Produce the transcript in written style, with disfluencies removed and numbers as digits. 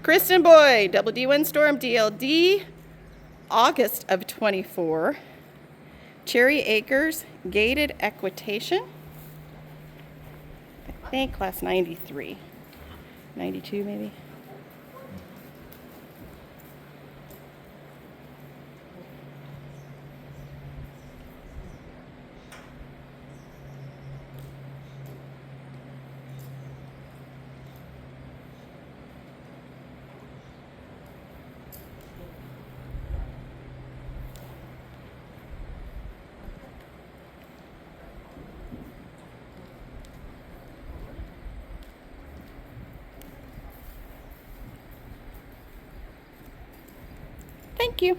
Kristen Boyd, Double D Windstorm, DLD, August of 24. Cherry Acres, Gated Equitation. I think class 93. 92 maybe. Thank you.